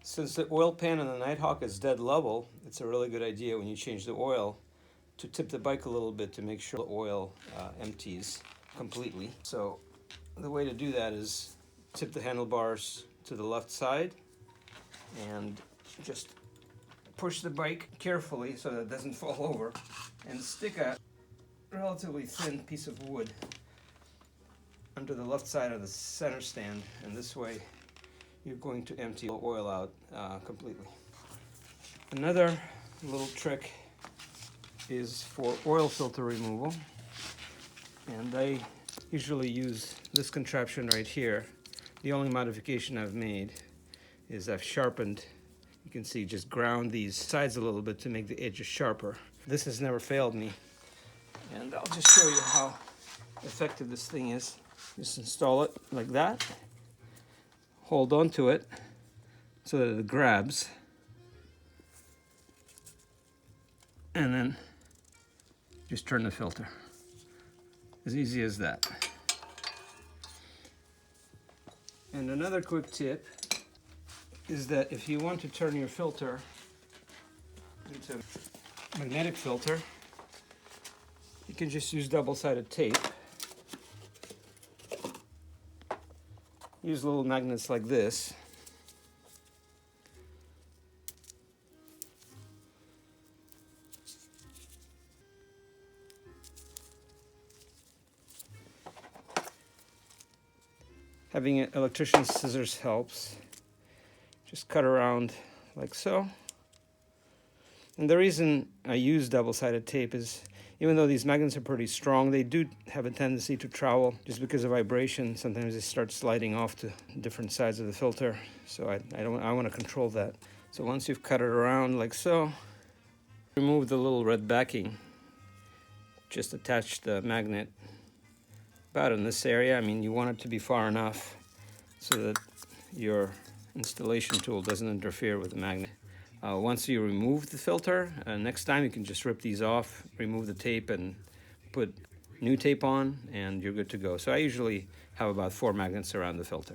Since the oil pan on the Nighthawk is dead level, it's a really good idea when you change the oil to tip the bike a little bit to make sure the oil empties completely. So the way to do that is tip the handlebars to the left side and just push the bike carefully so that it doesn't fall over, and stick a relatively thin piece of wood under the left side of the center stand, and this way you're going to empty the oil out completely. Another little trick is for oil filter removal, and I usually use this contraption right here. The only modification I've made is I've sharpened, you can see, just ground these sides a little bit to make the edges sharper. This has never failed me, and I'll just show you how effective this thing is. Just install it like that, hold on to it so that it grabs, and then just turn the filter. As easy as that. And another quick tip is that if you want to turn your filter into a magnetic filter, you can just use double-sided tape. Use little magnets like this. Having an electrician's scissors helps. Just cut around like so. And the reason I use double-sided tape is, even though these magnets are pretty strong, they do have a tendency to travel just because of vibration. Sometimes they start sliding off to different sides of the filter. So I want to control that. So once you've cut it around like so, remove the little red backing. Just attach the magnet about in this area. I mean, you want it to be far enough so that your installation tool doesn't interfere with the magnet. Once you remove the filter, next time you can just rip these off, remove the tape, and put new tape on, and you're good to go. So I usually have about 4 magnets around the filter.